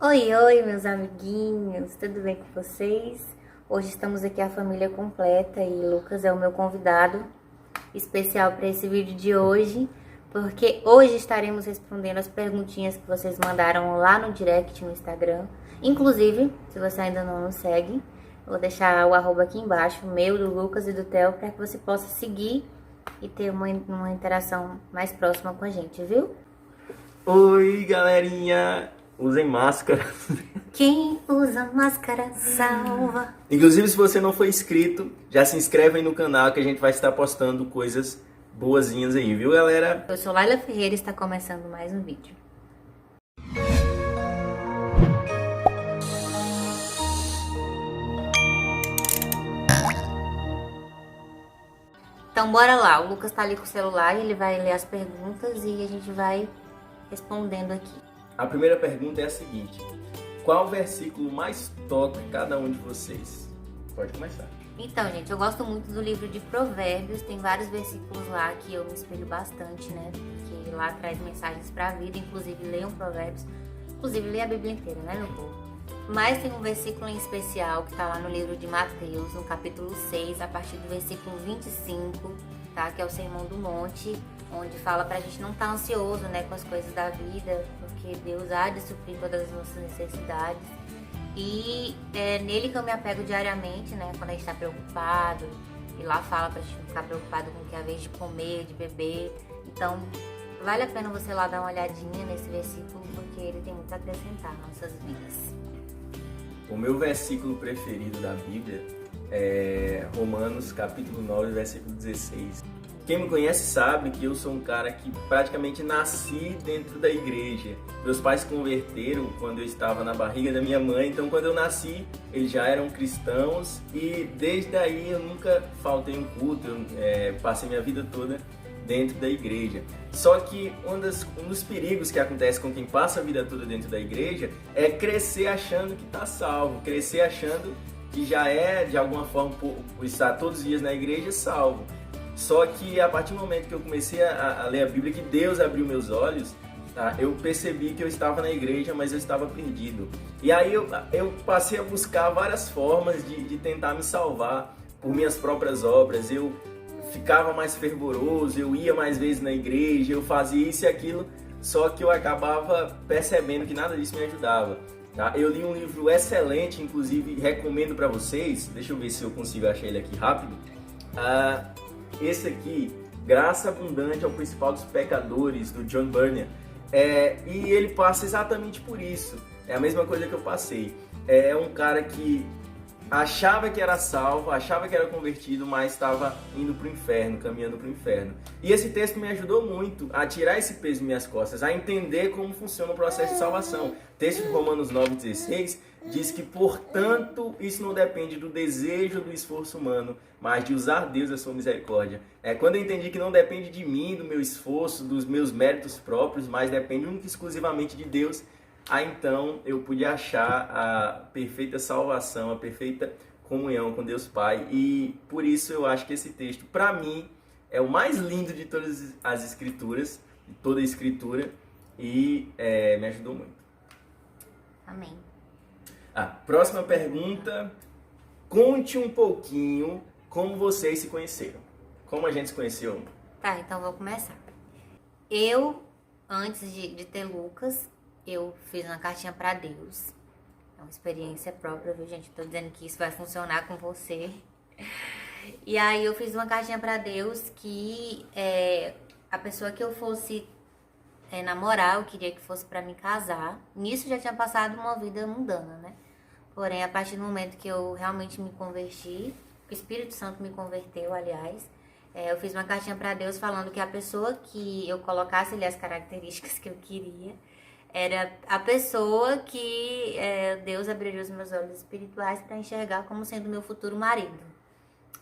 Oi, oi, meus amiguinhos, tudo bem com vocês? Hoje estamos aqui a família completa e Lucas é o meu convidado especial para esse vídeo de hoje, porque hoje estaremos respondendo as perguntinhas que vocês mandaram lá no direct no Instagram. Inclusive, se você ainda não nos segue, eu vou deixar o arroba aqui embaixo, meu, do Lucas e do Theo, para que você possa seguir e ter uma interação mais próxima com a gente, viu? Oi, galerinha! Usem máscara. Quem usa máscara salva. Inclusive, se você não for inscrito, já se inscreve aí no canal que a gente vai estar postando coisas boazinhas aí, viu, galera? Eu sou Laila Ferreira e está começando mais um vídeo. Então bora lá, o Lucas tá ali com o celular, ele vai ler as perguntas e a gente vai respondendo aqui. A primeira pergunta é a seguinte: qual versículo mais toca cada um de vocês? Pode começar. Então, gente, eu gosto muito do livro de Provérbios, tem vários versículos lá que eu me espelho bastante, né? Porque lá traz mensagens pra vida, inclusive leiam Provérbios, inclusive leia a Bíblia inteira, né, meu povo? Mas tem um versículo em especial que tá lá no livro de Mateus, no capítulo 6, a partir do versículo 25, tá? Que é o Sermão do Monte, onde fala pra gente não estar ansioso, né, com as coisas da vida, porque Deus há de suprir todas as nossas necessidades. E é nele que eu me apego diariamente, né? Quando a gente tá preocupado. E lá fala pra gente não ficar preocupado com o que é a vez de comer, de beber. Então, vale a pena você lá dar uma olhadinha nesse versículo, porque ele tem muito a acrescentar nas nossas vidas. O meu versículo preferido da Bíblia é Romanos capítulo 9, versículo 16. Quem me conhece sabe que eu sou um cara que praticamente nasci dentro da igreja. Meus pais se converteram quando eu estava na barriga da minha mãe, então quando eu nasci eles já eram cristãos e desde aí eu nunca faltei um culto, passei minha vida toda dentro da igreja. Só que um dos perigos que acontece com quem passa a vida toda dentro da igreja é crescer achando que está salvo, crescer achando que já é de alguma forma, por estar todos os dias na igreja, salvo. Só que a partir do momento que eu comecei a ler a Bíblia, que Deus abriu meus olhos, tá? Eu percebi que eu estava na igreja, mas eu estava perdido. E aí eu passei a buscar várias formas de tentar me salvar por minhas próprias obras. Eu ficava mais fervoroso, eu ia mais vezes na igreja, eu fazia isso e aquilo, só que eu acabava percebendo que nada disso me ajudava. Tá? Eu li um livro excelente, inclusive recomendo para vocês, deixa eu ver se eu consigo achar ele aqui rápido. Esse aqui, Graça Abundante ao Principal dos Pecadores, do John Bunyan. E ele passa exatamente por isso. É a mesma coisa que eu passei. É um cara que achava que era salvo, achava que era convertido, mas estava indo para o inferno, caminhando para o inferno. E esse texto me ajudou muito a tirar esse peso das minhas costas, a entender como funciona o processo de salvação. O texto de Romanos 9,16 diz que, portanto, isso não depende do desejo ou do esforço humano, mas de usar Deus a sua misericórdia. Quando eu entendi que não depende de mim, do meu esforço, dos meus méritos próprios, mas depende única e exclusivamente de Deus, então eu pude achar a perfeita salvação, a perfeita comunhão com Deus Pai. E por isso eu acho que esse texto, para mim, é o mais lindo de todas as escrituras, de toda a escritura, e me ajudou muito. Amém. Próxima pergunta. Conte um pouquinho como vocês se conheceram. Como a gente se conheceu? Tá, então vou começar. Eu, antes de ter Lucas, eu fiz uma cartinha pra Deus. É uma experiência própria, viu, gente? Tô dizendo que isso vai funcionar com você. E aí eu fiz uma cartinha pra Deus que a pessoa que eu fosse namorar, eu queria que fosse pra me casar. Nisso já tinha passado uma vida mundana, né? Porém, a partir do momento que eu realmente me converti, o Espírito Santo me converteu, aliás, eu fiz uma cartinha pra Deus falando que a pessoa que eu colocasse ali as características que eu queria era a pessoa que Deus abriria os meus olhos espirituais para enxergar como sendo meu futuro marido.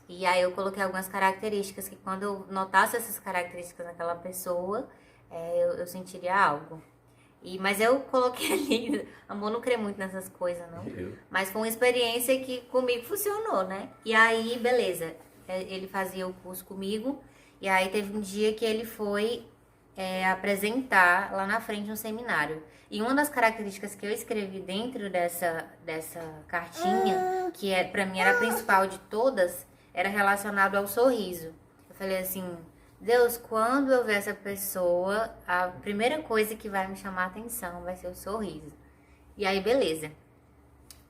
E aí eu coloquei algumas características que quando eu notasse essas características naquela pessoa, eu sentiria algo. Mas eu coloquei ali, amor, não crê muito nessas coisas, não. Mas foi uma experiência que comigo funcionou, né? E aí, beleza, ele fazia o curso comigo, e aí teve um dia que ele foi apresentar lá na frente um seminário. E uma das características que eu escrevi dentro dessa cartinha, que para mim era a principal de todas, era relacionado ao sorriso. Eu falei assim, Deus, quando eu ver essa pessoa, a primeira coisa que vai me chamar a atenção vai ser o sorriso. E aí, beleza.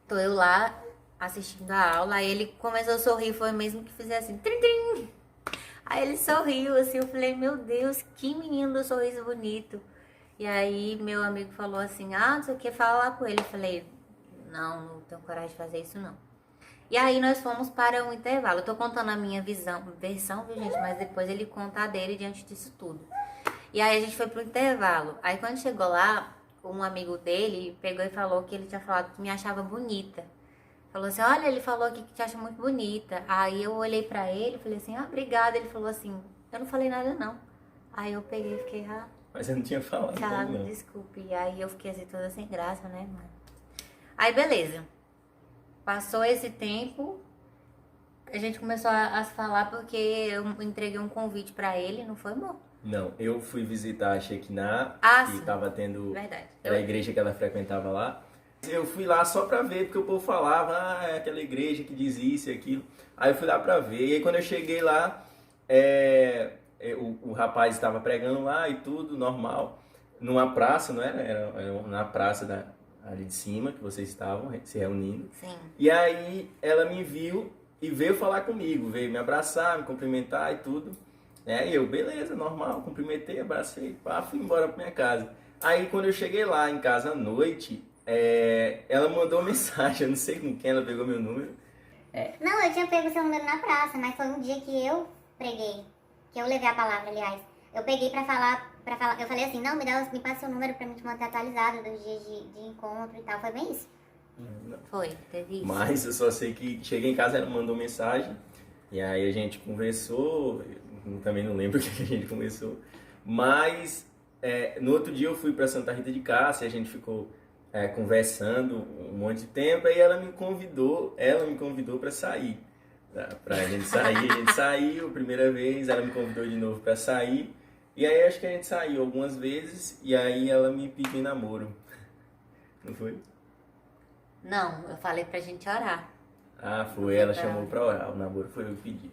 Tô eu lá assistindo a aula, aí ele começou a sorrir, foi mesmo que fizesse assim, trim, trim. Aí ele sorriu, assim, eu falei, meu Deus, que menino do sorriso bonito. E aí meu amigo falou assim, não sei o que, fala lá com ele. Eu falei, não tenho coragem de fazer isso não. E aí nós fomos para um intervalo. Eu tô contando a minha versão, viu gente? Mas depois ele conta a dele diante disso tudo. E aí a gente foi pro intervalo. Aí quando chegou lá, um amigo dele pegou e falou que ele tinha falado que me achava bonita. Falou assim, olha, ele falou aqui que te acha muito bonita. Aí eu olhei pra ele e falei assim, obrigada. Ele falou assim, eu não falei nada não. Aí eu peguei e fiquei, Mas eu não tinha falado. me desculpe. E aí eu fiquei assim toda sem graça, né, mano? Aí beleza. Passou esse tempo, a gente começou a se falar porque eu entreguei um convite pra ele, não foi, amor? Não, eu fui visitar a Shekinah, que sim. tava tendo... Verdade. Era a igreja que ela frequentava lá. Eu fui lá só pra ver, porque o povo falava, é aquela igreja que diz isso e aquilo. Aí eu fui lá pra ver, e aí quando eu cheguei lá, o rapaz estava pregando lá e tudo, normal. Numa praça, não era? Era na praça ali de cima, que vocês estavam se reunindo. Sim. E aí ela me viu e veio falar comigo, veio me abraçar, me cumprimentar e tudo. E eu, beleza, normal, cumprimentei, abracei, fui embora pra minha casa. Aí quando eu cheguei lá em casa à noite, ela mandou mensagem, eu não sei com quem ela pegou meu número. Não, eu tinha pego seu número na praça, mas foi um dia que eu preguei, que eu levei a palavra, aliás. Eu peguei pra falar, eu falei assim, não, me passa seu número pra mim te manter atualizado dos dias de encontro e tal, foi bem isso? Não. Foi, teve isso. Mas eu só sei que cheguei em casa, ela mandou mensagem, e aí a gente conversou, eu também não lembro o que a gente conversou, mas no outro dia eu fui pra Santa Rita de Cássia, a gente ficou conversando um monte de tempo, aí ela me convidou para sair, pra gente sair, a gente saiu a primeira vez, ela me convidou de novo para sair, e aí acho que a gente saiu algumas vezes, e aí ela me pediu namoro, não foi? Não, eu falei pra gente orar. Foi, ela chamou pra orar, o namoro foi eu que pedi.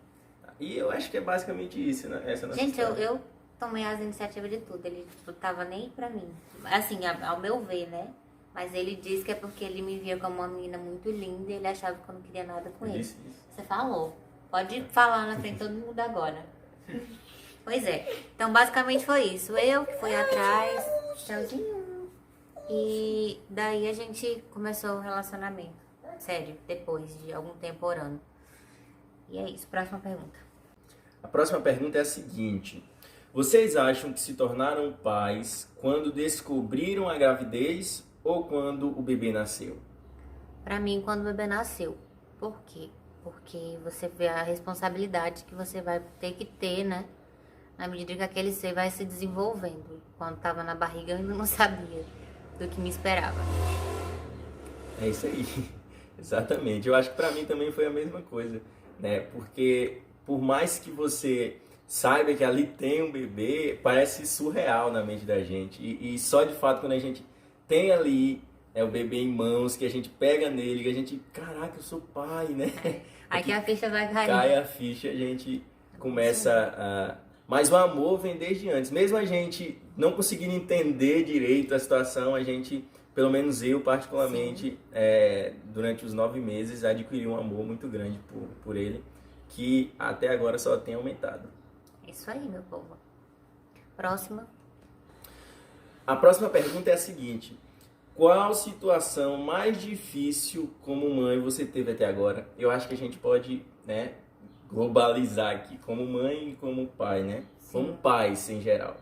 E eu acho que é basicamente isso, né? Essa é a nossa Gente, história. eu tomei as iniciativas de tudo, ele tava nem pra mim. Assim, ao meu ver, né? Mas ele disse que é porque ele me via como uma menina muito linda e ele achava que eu não queria nada com ele. Isso. Você falou. Pode falar na frente de todo mundo agora. Pois é. Então, basicamente foi isso. Eu que fui atrás, tchauzinho. E daí a gente começou o relacionamento. Sério, depois de algum tempo orando. E é isso. Próxima pergunta. A próxima pergunta é a seguinte. Vocês acham que se tornaram pais quando descobriram a gravidez ou quando o bebê nasceu? Pra mim, quando o bebê nasceu. Por quê? Porque você vê a responsabilidade que você vai ter que ter, né? Na medida que aquele ser vai se desenvolvendo. Quando tava na barriga, eu ainda não sabia do que me esperava. É isso aí. Exatamente. Eu acho que pra mim também foi a mesma coisa, né? Porque por mais que você saiba que ali tem um bebê, parece surreal na mente da gente. E só de fato quando a gente tem ali o bebê em mãos, que a gente pega nele, que a gente, caraca, eu sou pai, né? Aí que a ficha vai cair. Cai a ficha, a gente começa a... Mas o amor vem desde antes. Mesmo a gente não conseguindo entender direito a situação, a gente, pelo menos eu particularmente, durante os 9 meses, adquiri um amor muito grande por ele, que até agora só tem aumentado. Isso aí, meu povo. Próxima. A próxima pergunta é a seguinte. Qual situação mais difícil como mãe você teve até agora? Eu acho que a gente pode, né, globalizar aqui, como mãe e como pai, né? Sim. Como pais em geral.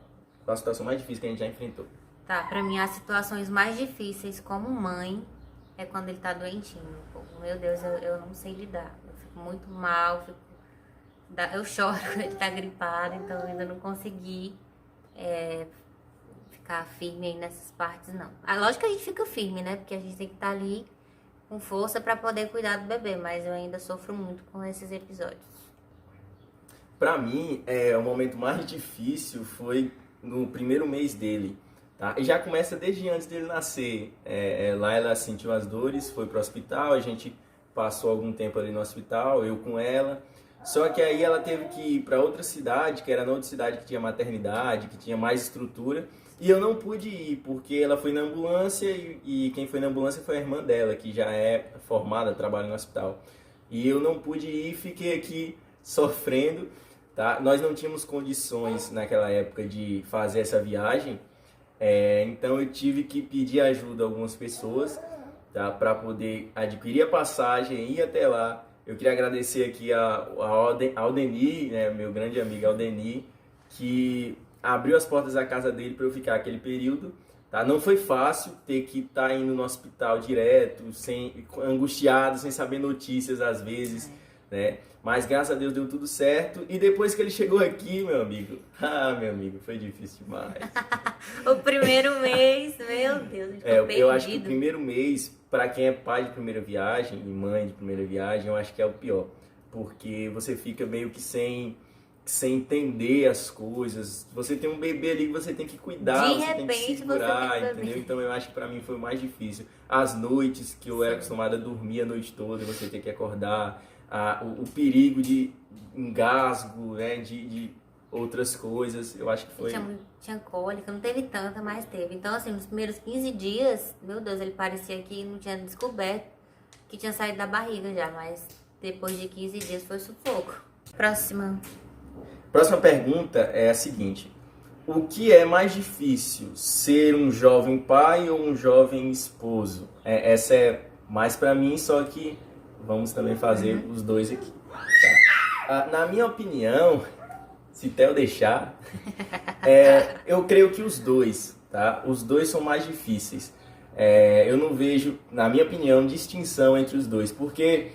Qual a situação mais difícil que a gente já enfrentou? Tá, pra mim as situações mais difíceis como mãe é quando ele tá doentinho, meu povo. Meu Deus, eu não sei lidar. Eu fico muito mal, eu choro quando ele tá gripado, então eu ainda não consegui ficar firme aí nessas partes, não. Lógico que a gente fica firme, né? Porque a gente tem que estar ali com força pra poder cuidar do bebê, mas eu ainda sofro muito com esses episódios. Pra mim, o momento mais difícil foi no primeiro mês dele, tá? E já começa desde antes dele nascer. Lá ela sentiu as dores, foi para o hospital, a gente passou algum tempo ali no hospital, eu com ela. Só que aí ela teve que ir para outra cidade, que era na outra cidade que tinha maternidade, que tinha mais estrutura. E eu não pude ir, porque ela foi na ambulância e quem foi na ambulância foi a irmã dela, que já é formada, trabalha no hospital. E eu não pude ir, fiquei aqui sofrendo, tá? Nós não tínhamos condições naquela época de fazer essa viagem, então eu tive que pedir ajuda a algumas pessoas, tá? Para poder adquirir a passagem e ir até lá. Eu queria agradecer aqui a Aldeni, né, meu grande amigo Aldeni, que abriu as portas da casa dele para eu ficar aquele período, tá? Não foi fácil ter que estar indo no hospital direto, angustiado, sem saber notícias às vezes, né? Mas graças a Deus deu tudo certo. E depois que ele chegou aqui, meu amigo, meu amigo, foi difícil demais. O primeiro mês, meu Deus, eu acho que o primeiro mês, para quem é pai de primeira viagem e mãe de primeira viagem, eu acho que é o pior, porque você fica meio que sem entender as coisas. Você tem um bebê ali que você tem que cuidar, você tem que segurar, entendeu? Então eu acho que pra mim foi o mais difícil. As noites que eu era acostumado a dormir a noite toda, você tem que acordar, o perigo de engasgo, né, de outras coisas, eu acho que foi... Tinha cólica, não teve tanta, mas teve. Então, assim, nos primeiros 15 dias, meu Deus, ele parecia que não tinha descoberto que tinha saído da barriga já, mas depois de 15 dias foi sufoco. Próxima pergunta é a seguinte: o que é mais difícil, ser um jovem pai ou um jovem esposo? Essa é mais pra mim, só que vamos também fazer os dois aqui. Tá? Na minha opinião, se Theo deixar, eu creio que os dois, tá? Os dois são mais difíceis. Eu não vejo, na minha opinião, distinção entre os dois, porque...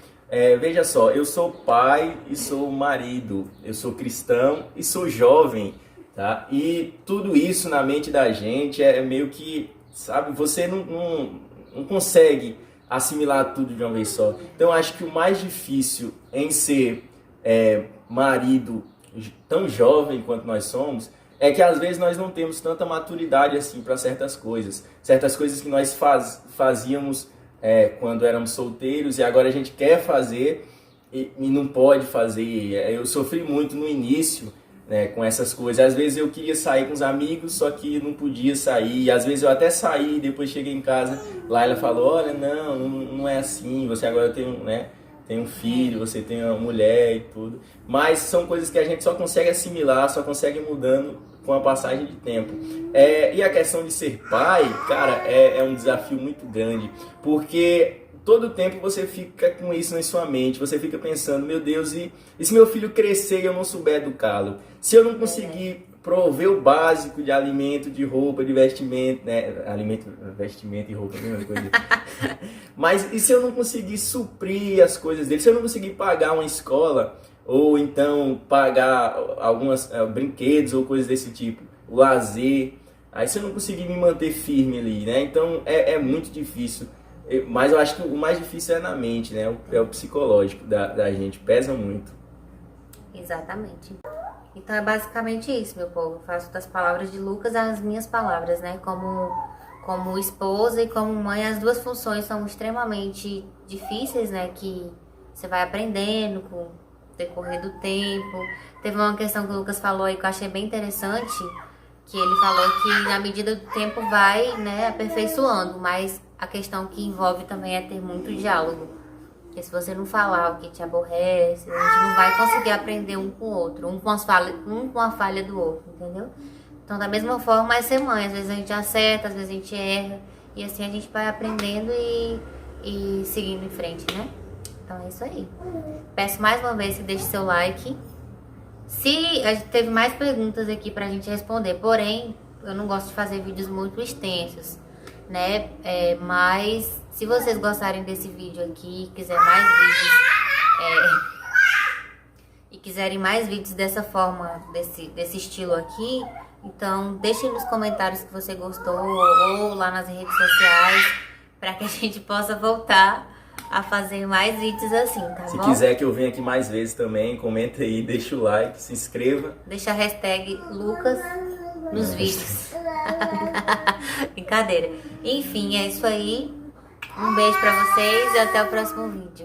veja só, eu sou pai e sou marido, eu sou cristão e sou jovem, tá? E tudo isso na mente da gente é meio que, sabe, você não consegue assimilar tudo de uma vez só. Então eu acho que o mais difícil em ser marido tão jovem quanto nós somos, é que às vezes nós não temos tanta maturidade assim para certas coisas que nós fazíamos quando éramos solteiros e agora a gente quer fazer e não pode fazer. Eu sofri muito no início, né, com essas coisas. Às vezes eu queria sair com os amigos, só que não podia sair. Às vezes eu até saí, depois cheguei em casa, lá ela falou: olha, não é assim, você agora tem um filho, você tem uma mulher e tudo. Mas são coisas que a gente só consegue assimilar, só consegue mudando com a passagem de tempo. E a questão de ser pai, cara, é um desafio muito grande, porque todo tempo você fica com isso na sua mente, você fica pensando: meu Deus, e se meu filho crescer e eu não souber educá-lo? Se eu não conseguir prover o básico de alimento, de roupa, de vestimento, né? Vestimento e roupa, a mesma coisa. Mas e se eu não conseguir suprir as coisas dele? Se eu não conseguir pagar uma escola, ou então pagar alguns brinquedos ou coisas desse tipo, o lazer, aí se eu não conseguir me manter firme ali, né? Então é muito difícil. Mas eu acho que o mais difícil é na mente, né? É o psicológico da gente, pesa muito. Exatamente. Então é basicamente isso, meu povo. Eu faço das palavras de Lucas as minhas palavras, né? Como esposa e como mãe, as duas funções são extremamente difíceis, né? Que você vai aprendendo com o decorrer do tempo. Teve uma questão que o Lucas falou aí que eu achei bem interessante, que ele falou que na medida do tempo vai, né, aperfeiçoando, mas a questão que envolve também é ter muito diálogo. Porque se você não falar o que te aborrece, a gente não vai conseguir aprender um com o outro, um com a falha do outro, entendeu? Então, da mesma forma, é ser mãe. Às vezes a gente acerta, às vezes a gente erra, e assim a gente vai aprendendo e seguindo em frente, né? Então é isso aí. Peço mais uma vez que deixe seu like. Se a gente teve mais perguntas aqui pra gente responder, porém, eu não gosto de fazer vídeos muito extensos, né? Mas se vocês gostarem desse vídeo aqui, quiserem mais vídeos dessa forma, desse estilo aqui, então deixem nos comentários que você gostou ou lá nas redes sociais, para que a gente possa voltar a fazer mais vídeos assim, tá bom? Se quiser que eu venha aqui mais vezes também, comenta aí, deixa o like, se inscreva. Deixa a hashtag Lucas nos vídeos. Brincadeira. Enfim, é isso aí. Um beijo pra vocês e até o próximo vídeo.